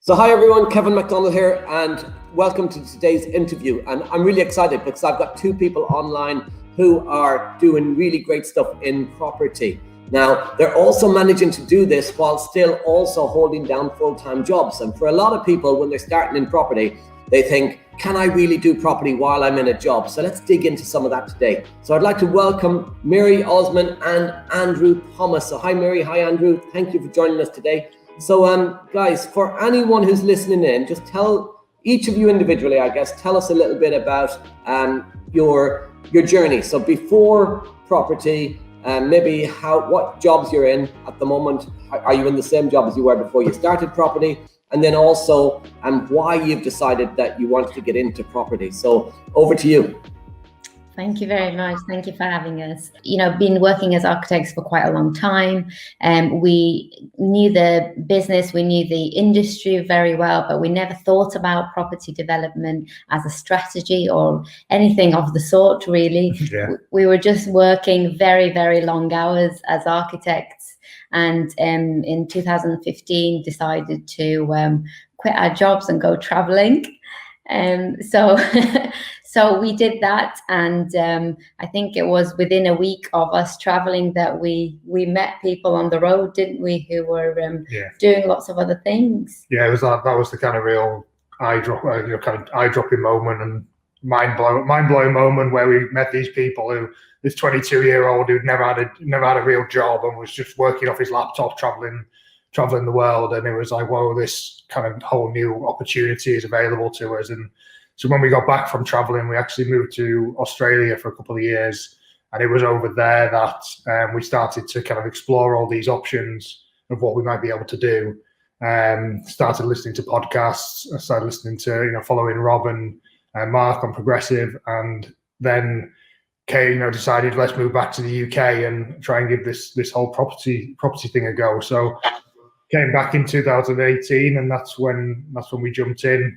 So hi everyone, Kevin McDonald here, and welcome to today's interview. And I'm really excited because I've got two people online who are doing really great stuff in property. Now, they're also managing to do this while still also holding down full-time jobs. And for a lot of people, when they're starting in property, they think, can I really do property while I'm in a job? So let's dig into some of that today. So I'd like to welcome Mary Osman and Andrew Thomas. So hi Mary, hi Andrew. Thank you for joining us today. So guys, for anyone who's listening in, just tell each of you individually, I guess, tell us a little bit about your journey. So before property, maybe what jobs you're in at the moment. Are you in the same job as you were before you started property? And then also why you've decided that you wanted to get into property. So over to you. Thank you very much. Thank you for having us. Been working as architects for quite a long time. We knew the business, we knew the industry very well, but we never thought about property development as a strategy or anything of the sort, really. Yeah. We were just working very, very long hours as architects. And in 2015, decided to quit our jobs and go traveling. So we did that, and I think it was within a week of us traveling that we met people on the road, didn't we, who were doing lots of other things. Yeah, it was that was the kind of real eye-dropping moment and mind-blowing moment where we met these people who, this 22-year-old who'd never had a real job and was just working off his laptop, traveling the world, and it was like, whoa, this kind of whole new opportunity is available to us. And so when we got back from traveling, we actually moved to Australia for a couple of years, and it was over there that we started to kind of explore all these options of what we might be able to do. Started listening to podcasts, I started listening to following Rob and Mark on Progressive, and then decided let's move back to the UK and try and give this whole property thing a go. So came back in 2018, and that's when we jumped in.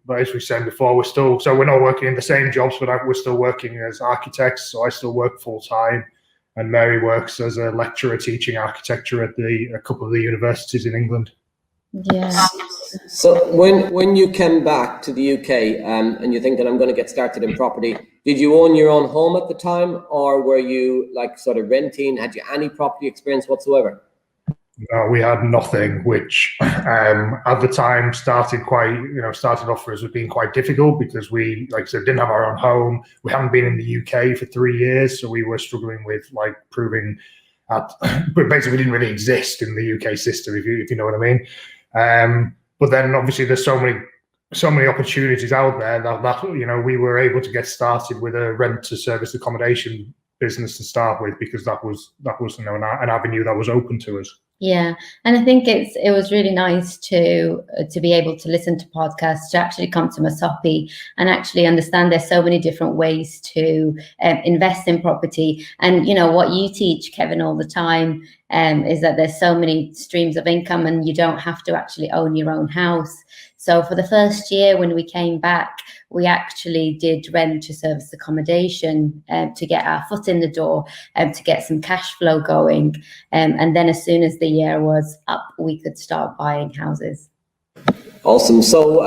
But as we said before, we're not working in the same jobs, but we're still working as architects. So I still work full time, and Mary works as a lecturer teaching architecture at a couple of the universities in England. Yeah. So when you came back to the UK and you think that I'm going to get started in property, did you own your own home at the time, or were you like sort of renting? Had you any property experience whatsoever? No, we had nothing, which at the time started off for us as being quite difficult because we, like I said, didn't have our own home. We hadn't been in the UK for 3 years, so we were struggling with proving but basically we didn't really exist in the UK system, if you know what I mean. But then obviously there's so many opportunities out there that we were able to get started with a rent to service accommodation business to start with, because that was an avenue that was open to us. Yeah, and I think it was really nice to be able to listen to podcasts, to actually come to Masopi and actually understand there's so many different ways to invest in property. And what you teach, Kevin, all the time is that there's so many streams of income, and you don't have to actually own your own house. So for the first year when we came back, we actually did rent to service accommodation to get our foot in the door, to get some cash flow going. And then as soon as the year was up, we could start buying houses. Awesome. So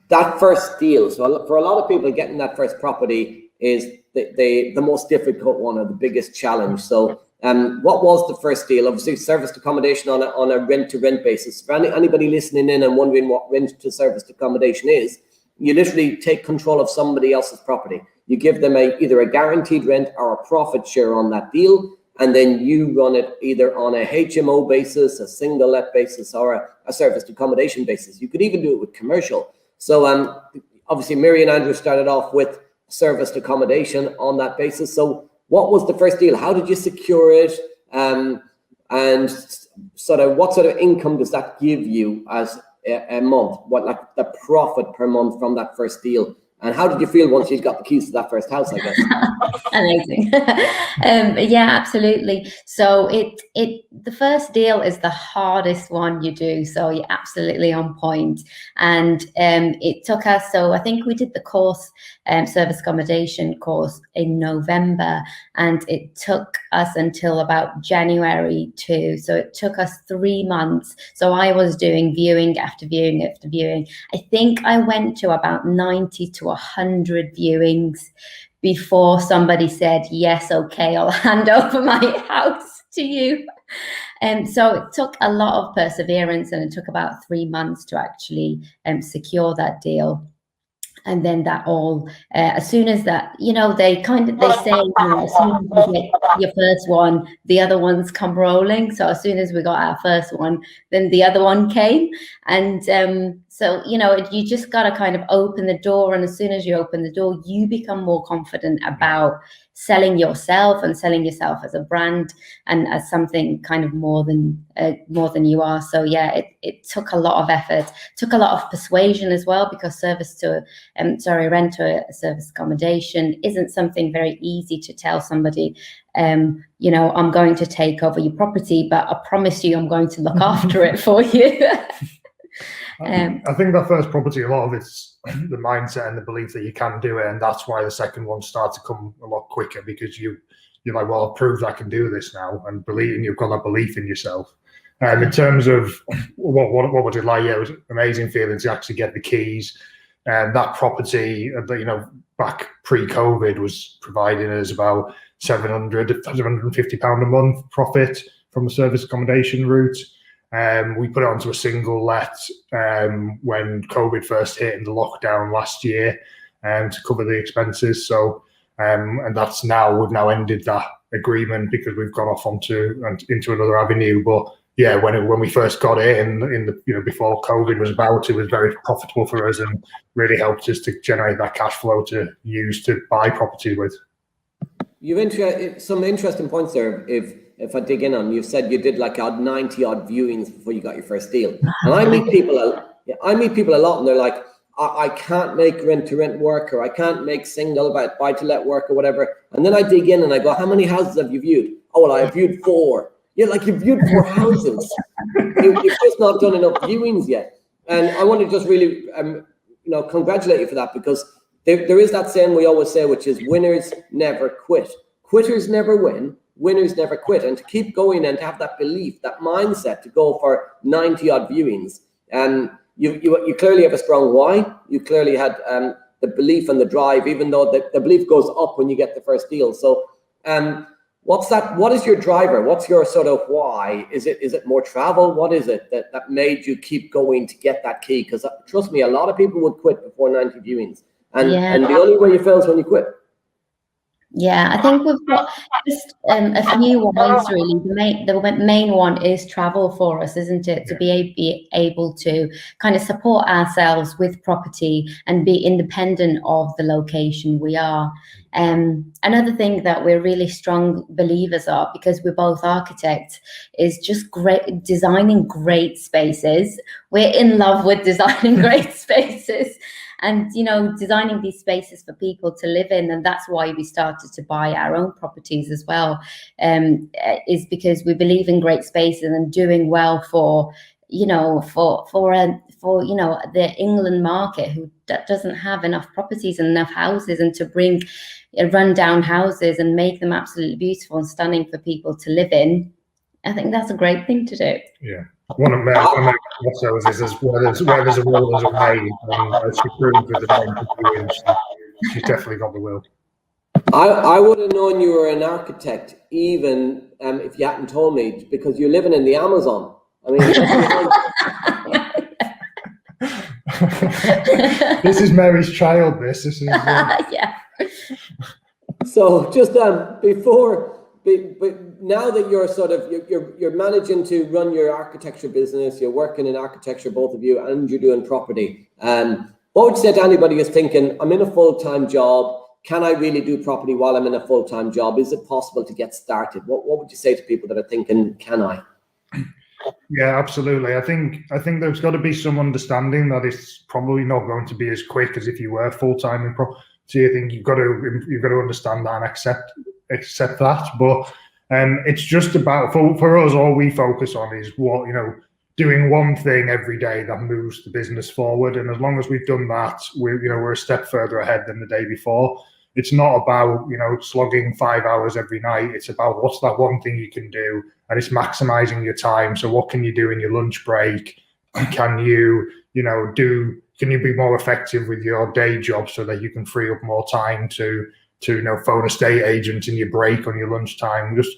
that first deal, so for a lot of people, getting that first property is the most difficult one, or the biggest challenge. So what was the first deal? Obviously, serviced accommodation on a rent-to-rent basis. For anybody listening in and wondering what rent-to-serviced accommodation is, you literally take control of somebody else's property. You give them either a guaranteed rent or a profit share on that deal, and then you run it either on a HMO basis, a single let basis, or a serviced accommodation basis. You could even do it with commercial. So obviously, Mary and Andrew started off with serviced accommodation on that basis. So what was the first deal? How did you secure it? And what sort of income does that give you as a month? What, like the profit per month from that first deal? And how did you feel once you got the keys to that first house, I guess? Amazing. Yeah, absolutely. So the first deal is the hardest one you do. So you're absolutely on point. And it took us, so I think we did the course, service accommodation course in November, and it took us until about January too. So it took us 3 months. So I was doing viewing after viewing after viewing. I think I went to about 90 to 100 viewings before somebody said, yes, okay, I'll hand over my house to you. And so it took a lot of perseverance, and it took about 3 months to actually secure that deal. And then that all, as soon as that, they say, as soon as you get your first one, the other ones come rolling. So as soon as we got our first one, then the other one came. And so, you just got to kind of open the door. And as soon as you open the door, you become more confident about selling yourself and selling yourself as a brand and as something kind of more than you are. So yeah, it took a lot of effort, took a lot of persuasion as well, because rent to a service accommodation isn't something very easy to tell somebody, I'm going to take over your property, but I promise you I'm going to look after it for you. I think that first property, a lot of it's the mindset and the belief that you can do it, and that's why the second one starts to come a lot quicker, because you're like, well, I've proved I can do this now, and you've got that belief in yourself. In terms of what was it like? Yeah, it was an amazing feeling to actually get the keys, and that property, back pre-COVID, was providing us about £750 a month profit from the service accommodation route. We put it onto a single let when COVID first hit in the lockdown last year, to cover the expenses. So, and we've now ended that agreement because we've gone off into another avenue. But yeah, when we first got it in before COVID was about, it was very profitable for us and really helped us to generate that cash flow to use to buy property with. You've some interesting points there. If I dig in on, you've said you did like 90 odd viewings before you got your first deal. And I meet people a lot, and they're like, I can't make rent to rent work, or I can't make single buy to let work, or whatever. And then I dig in and I go, how many houses have you viewed? Oh, well, I viewed 4. Yeah, like you viewed 4 houses. You've just not done enough viewings yet. And I want to just really, congratulate you for that, because there is that saying we always say, which is winners never quit. Quitters never win. Winners never quit. And to keep going and to have that belief, that mindset to go for 90 odd viewings. And you clearly have a strong why. You clearly had the belief and the drive, even though the belief goes up when you get the first deal. So what is your driver? What's your sort of why? Is it more travel? What is it that made you keep going to get that key? Because trust me, a lot of people would quit before 90 viewings. And the only way you fail is when you quit. Yeah, I think we've got just a few ways really. The main one is travel for us, isn't it? To be able to kind of support ourselves with property and be independent of the location we are. Another thing that we're really strong believers of, because we're both architects, is just designing great spaces. We're in love with designing great spaces. And, designing these spaces for people to live in. And that's why we started to buy our own properties as well, is because we believe in great spaces and doing well for the England market, who doesn't have enough properties and enough houses, and to bring run-down houses and make them absolutely beautiful and stunning for people to live in. I think that's a great thing to do. Yeah. One of my mottos is where there's a will, there's a way. And she proved with the 90 inch. She's definitely got the will. I would have known you were an architect even if you hadn't told me, because you're living in the Amazon. I mean, this is Mary's child. This is yeah. So just now that you're sort of you're managing to run your architecture business, you're working in architecture, both of you, and you're doing property. What would you say to anybody who's thinking, I'm in a full-time job, can I really do property while I'm in a full-time job? Is it possible to get started? What would you say to people that are thinking, can I? Yeah, absolutely. I think there's got to be some understanding that it's probably not going to be as quick as if you were full time in property. I think you've got to understand that and accept that. But it's just about for us, all we focus on is doing one thing every day that moves the business forward. And as long as we've done that, we're a step further ahead than the day before. It's not about slogging 5 hours every night. It's about what's that one thing you can do, and it's maximizing your time. So what can you do in your lunch break? Can you be more effective with your day job so that you can free up more time to phone a estate agent in your break on your lunchtime? Just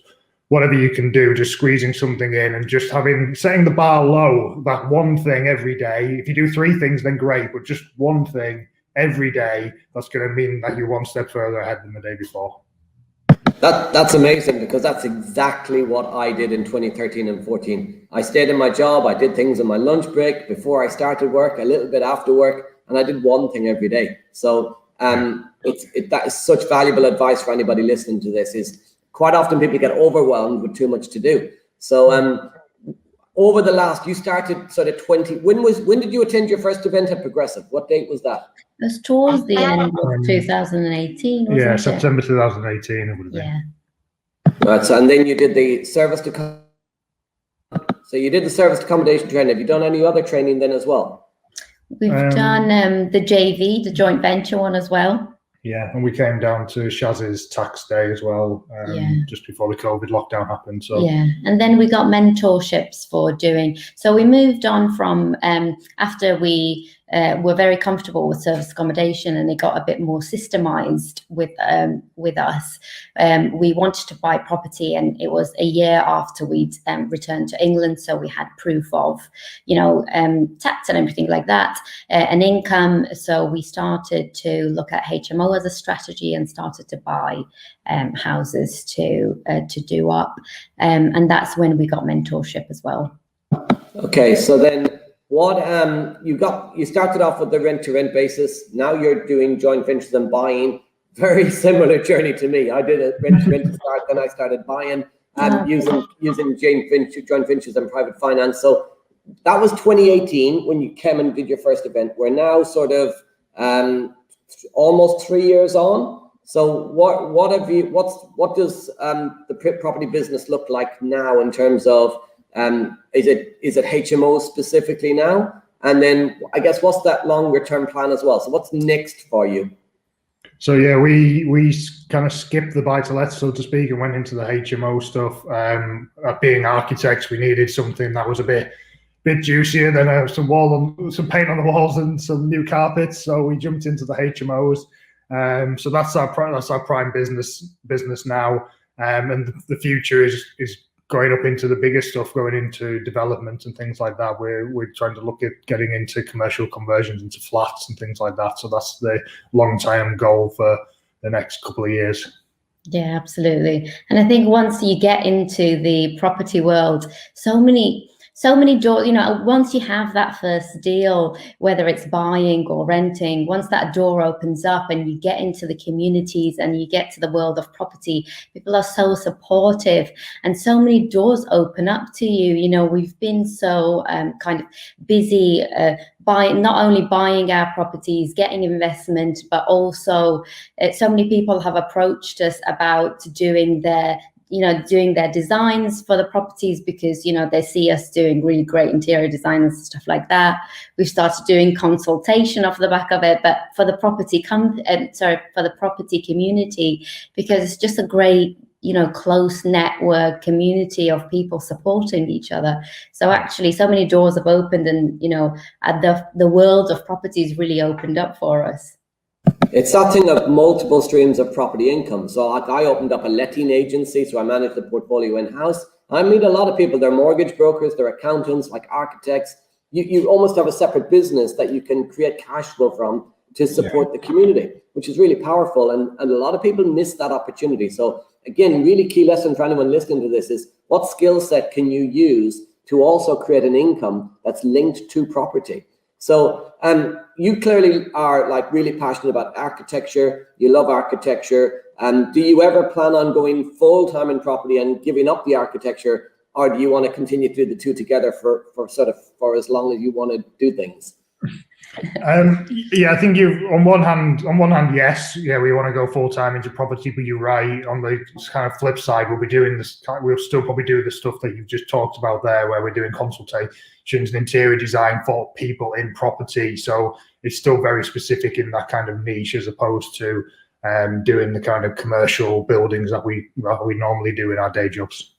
whatever you can do, just squeezing something in and just setting the bar low, that one thing every day. If you do 3 things, then great, but just one thing every day, that's going to mean that you're one step further ahead than the day before. That's amazing, because that's exactly what I did in 2013 and 14. I stayed in my job. I did things on my lunch break, before I started work, a little bit after work, and I did one thing every day. So that is such valuable advice for anybody listening to this. Is quite often people get overwhelmed with too much to do. So over the last, you started sort of 20. When did you attend your first event at Progressive? What date was that? It was towards the end of 2018, wasn't yeah, it? September 2018 it would have been. Yeah. Right, so and then you did the service to. So you did the service to accommodation training. Have you done any other training then as well? We've done the JV, the joint venture one as well. Yeah, and we came down to Shaz's tax day as well, just before the COVID lockdown happened. So yeah, and then we got mentorships for doing. So we moved on from after we were very comfortable with service accommodation, and it got a bit more systemized with us. We wanted to buy property, and it was a year after we'd returned to England, so we had proof of, tax and everything like that, an income. So we started to look at HMO as a strategy and started to buy houses to do up, and that's when we got mentorship as well. Okay, so then. What you started off with the rent-to-rent basis. Now you're doing joint ventures and buying. Very similar journey to me. I did a rent-to-rent to start, then I started buying using joint ventures and private finance. So that was 2018 when you came and did your first event. We're now sort of almost 3 years on. So what does the property business look like now in terms of is it HMO specifically now? And then I guess what's that longer term plan as well? So what's next for you? So yeah, we kind of skipped the buy-to-let, so to speak, and went into the HMO stuff. Being architects, we needed something that was a bit juicier than some paint on the walls and some new carpets. So we jumped into the HMOs. So that's our prime business now. And the future is going up into the bigger stuff, going into development and things like that. We're trying to look at getting into commercial conversions into flats and things like that. So that's the long-term goal for the next couple of years. Yeah, absolutely. And I think once you get into the property world, so many doors, once you have that first deal, whether it's buying or renting, once that door opens up and you get into the communities and you get to the world of property, people are so supportive and so many doors open up to you. We've been so kind of busy not only buying our properties, getting investment, but also so many people have approached us about doing their designs for the properties because, they see us doing really great interior design and stuff like that. We've started doing consultation off the back of it, but for the property community, because it's just a great, close network community of people supporting each other. So actually so many doors have opened and, the world of properties really opened up for us. It's that thing of multiple streams of property income. So I opened up a letting agency, so I manage the portfolio in-house. I meet a lot of people, they're mortgage brokers, they're accountants, like architects. You almost have a separate business that you can create cash flow from to support the community, which is really powerful. And a lot of people miss that opportunity. So again, really key lesson for anyone listening to this is what skill set can you use to also create an income that's linked to property? So you clearly are really passionate about architecture. You love architecture. Do you ever plan on going full time in property and giving up the architecture or do you want to continue to do the two together for as long as you want to do things? Yeah, I think on one hand, yes, yeah, we want to go full time into property, but you're right. On the kind of flip side, we'll still probably do the stuff that you've just talked about there, where we're doing consultations and interior design for people in property. So it's still very specific in that kind of niche, as opposed to doing the kind of commercial buildings that we normally do in our day jobs.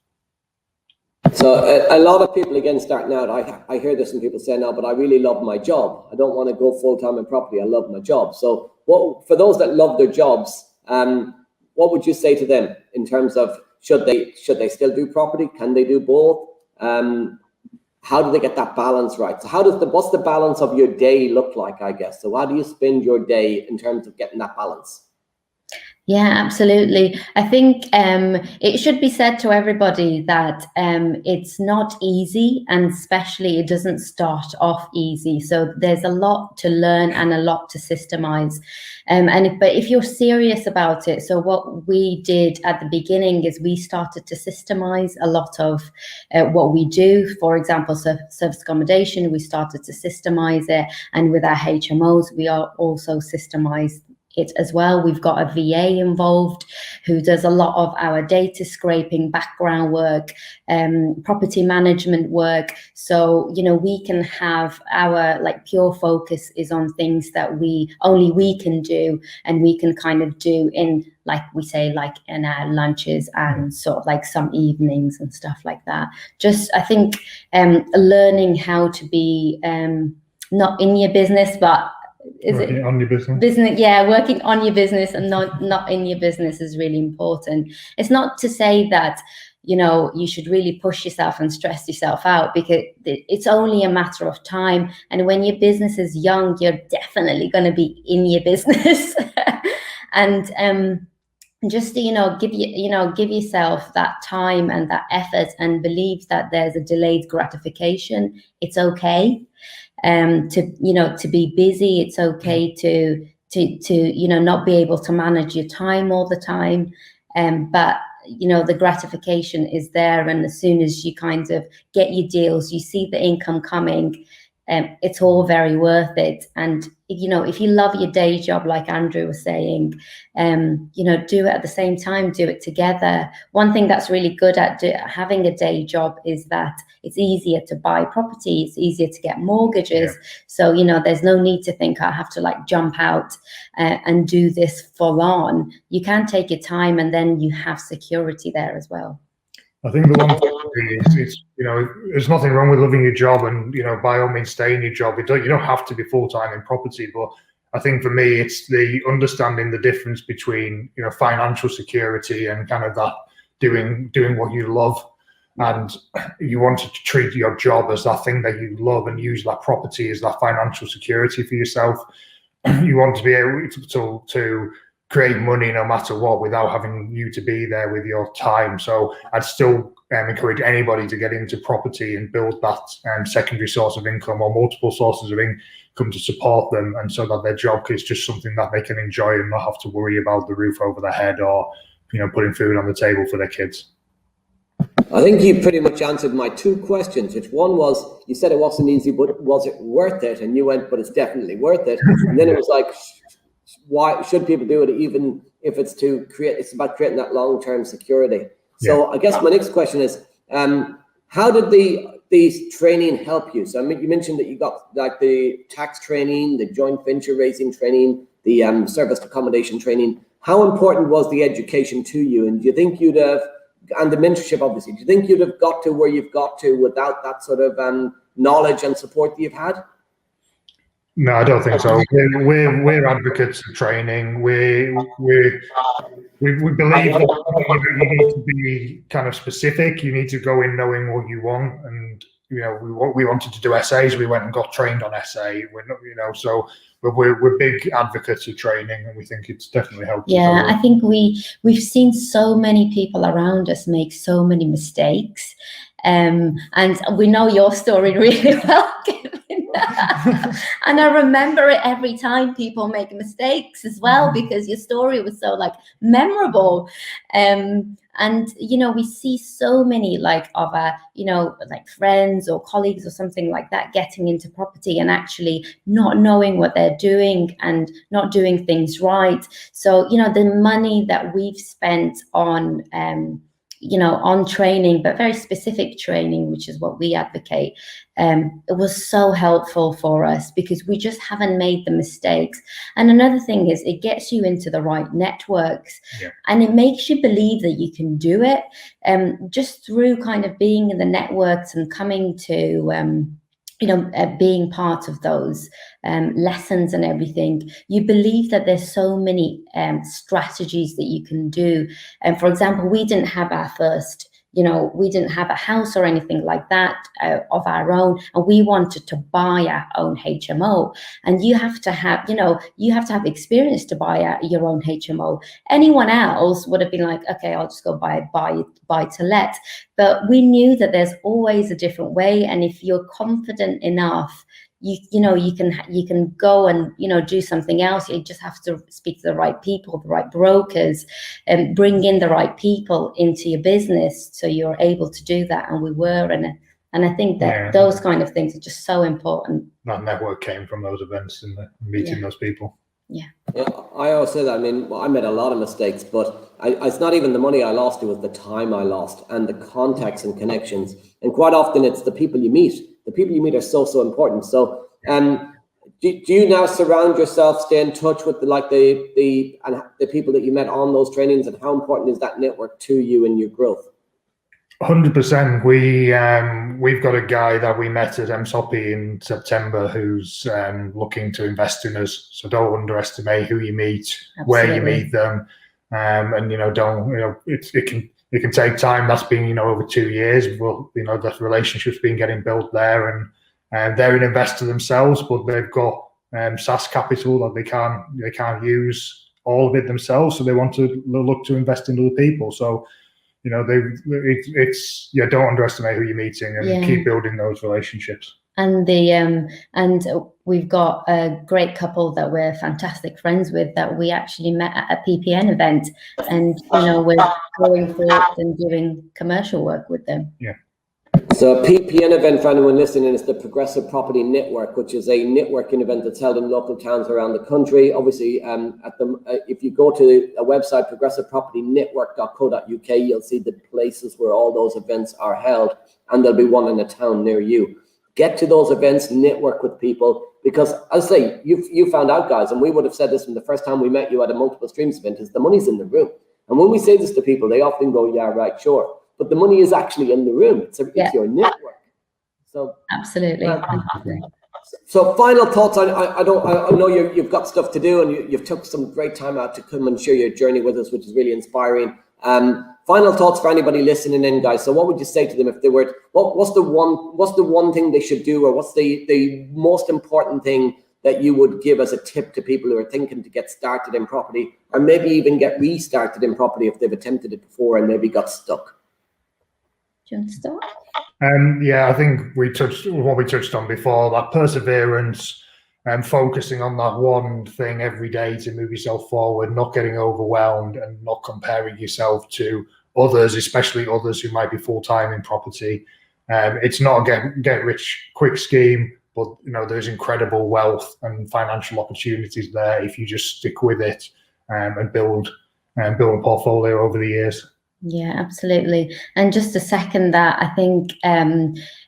So a lot of people, again, starting out, I hear this and people say, no, but I really love my job. I don't want to go full-time in property. I love my job. So for those that love their jobs, what would you say to them in terms of should they still do property? Can they do both? How do they get that balance right? So what's the balance of your day look like, I guess? So how do you spend your day in terms of getting that balance? Yeah, absolutely. I think it should be said to everybody that it's not easy, and especially it doesn't start off easy. So there's a lot to learn and a lot to systemize. But if you're serious about it, so what we did at the beginning is we started to systemize a lot of what we do. For example, service accommodation, we started to systemize it, and with our HMOs, we are also systemized it as well. We've got a VA involved who does a lot of our data scraping, background work, property management work. So, we can have our pure focus is on things that only we can do, and we can kind of do in, like we say, like in our lunches and sort of like some evenings and stuff like that. Just, I think, learning how to be not in your business, but on your business? Yeah, working on your business and not in your business is really important. It's not to say that you should really push yourself and stress yourself out, because it's only a matter of time. And when your business is young, you're definitely going to be in your business. And just give yourself that time and that effort, and believe that there's a delayed gratification. It's okay. To be busy. It's okay to not be able to manage your time all the time. But the gratification is there, and as soon as you kind of get your deals, you see the income coming, it's all very worth it. And if you love your day job, like Andrew was saying, do it at the same time, do it together. One thing that's really good at having a day job is that it's easier to buy property, it's easier to get mortgages. Yeah. So, there's no need to think I have to jump out and do this full on. You can take your time, and then you have security there as well. I think the one thing is, there's nothing wrong with loving your job, and by all means stay in your job. You don't have to be full time in property, but I think for me it's the understanding the difference between financial security and kind of that doing what you love, and you want to treat your job as that thing that you love and use that property as that financial security for yourself. You want to be able to create money no matter what, without having you to be there with your time. So I'd still encourage anybody to get into property and build that secondary source of income, or multiple sources of income to support them, and so that their job is just something that they can enjoy and not have to worry about the roof over their head, or putting food on the table for their kids. I think you pretty much answered my two questions, which one was, you said it wasn't easy, but was it worth it? And you went, but it's definitely worth it. And then it was like, why should people do it, even if it's it's about creating that long-term security? So I guess my next question is, how did these training help you? So you mentioned that you got the tax training, the joint venture raising training, the service accommodation training. How important was the education to you? And do you think you'd have, and the mentorship obviously, do you think you'd have got to where you've got to without that sort of knowledge and support that you've had? No, I don't think so. We're advocates of training. We believe that you need to be kind of specific. You need to go in knowing what you want. And we wanted to do essays. We went and got trained on essay. So we're big advocates of training, and we think it's definitely helped. Yeah, I think we've seen so many people around us make so many mistakes, and we know your story really well. And I remember it every time people make mistakes as well, because your story was so memorable. And And, you know, we see so many like of our, you know, like friends or colleagues or something like that getting into property and actually not knowing what they're doing and not doing things right. So, you know, the money that we've spent on, you know, on training, but very specific training, which is what we advocate, it was so helpful for us because we just haven't made the mistakes. And another thing is it gets you into the right networks, and it makes you believe that you can do it. Just through kind of being in the networks and coming to, you know, being part of those lessons and everything, you believe that there's so many strategies that you can do. And for example, we didn't have our first, you know, we didn't have a house or anything like that of our own, and we wanted to buy our own HMO. And you have to have, you know, you have to have experience to buy your own HMO. Anyone else would have been like, okay, I'll just go buy to let. But we knew that there's always a different way, and if you're confident enough, you know, you can go and, you know, do something else. You just have to speak to the right people, the right brokers, and bring in the right people into your business so you're able to do that. And we were, and I think that those kind of things are just so important. That network came from those events and meeting those people. Yeah, I always say that. I mean, I made a lot of mistakes, but it's not even the money I lost, it was the time I lost and the contacts and connections. And quite often it's the people you meet. The people you meet are so important. So do you now surround yourself, stay in touch with the people that you met on those trainings, and how important is that network to you and your growth? 100%. We've got a guy that we met at MSOPI in September who's looking to invest in us. So don't underestimate who you meet, where you meet them, and you know, it can take time. That's been, you know, over 2 years. Well, you know, the relationship's been getting built there, and they're an investor themselves, but they've got SaaS capital that they can't use all of it themselves, so they want to look to invest in other people. So, you know, don't underestimate who you're meeting, and keep building those relationships. And we've got a great couple that we're fantastic friends with that we actually met at a PPN event, and you know, we're going forward and doing commercial work with them. Yeah. So a PPN event, for anyone listening, is the Progressive Property Network, which is a networking event that's held in local towns around the country. Obviously, if you go to a website, progressivepropertynetwork.co.uk, you'll see the places where all those events are held, and there'll be one in a town near you. Get to those events, network with people, because as I say, you found out, guys, and we would have said this from the first time we met you at a Multiple Streams event, is the money's in the room. And when we say this to people, they often go, yeah, right, sure. But the money is actually in the room. It's your network. So absolutely. So final thoughts. I know you've got stuff to do, and you've took some great time out to come and share your journey with us, which is really inspiring. Final thoughts for anybody listening in, guys. So what would you say to them if they were? What's the one thing they should do, or what's the most important thing that you would give as a tip to people who are thinking to get started in property, or maybe even get restarted in property if they've attempted it before and maybe got stuck? Do you want to start? I think we touched on before, that perseverance and focusing on that one thing every day to move yourself forward, not getting overwhelmed and not comparing yourself to others, especially others who might be full-time in property. It's not a get rich quick scheme, but you know, there's incredible wealth and financial opportunities there if you just stick with it and build a portfolio over the years. Yeah, absolutely. And just to second that, I think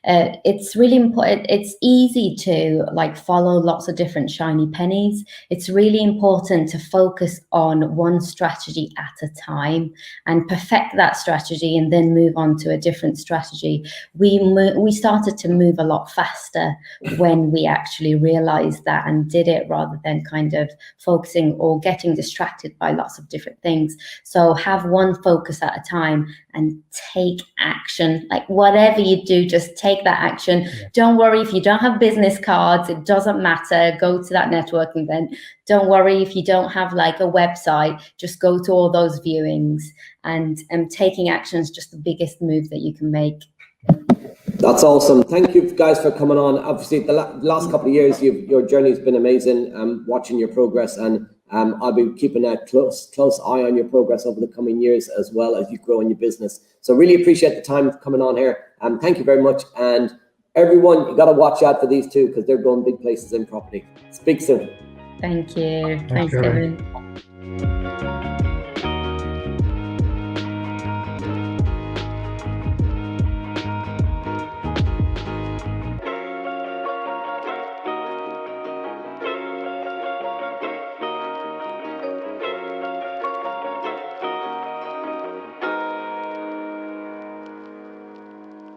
it's really important. It's easy to like follow lots of different shiny pennies. It's really important to focus on one strategy at a time and perfect that strategy, and then move on to a different strategy. We started to move a lot faster when we actually realized that and did it, rather than kind of focusing or getting distracted by lots of different things. So have one focus at a time and take action. Like whatever you do, just take that action. Yeah. Don't worry if you don't have business cards, it doesn't matter. Go to that networking event. Don't worry if you don't have like a website, just go to all those viewings, and taking action is just the biggest move that you can make. That's awesome. Thank you guys for coming on. Obviously, the last couple of years, your journey has been amazing. Watching your progress, and I'll be keeping a close eye on your progress over the coming years as well as you grow in your business. So really appreciate the time coming on here. Thank you very much. And everyone, you got to watch out for these two because they're going big places in property. Speak soon. Thank you. Thanks, Kevin.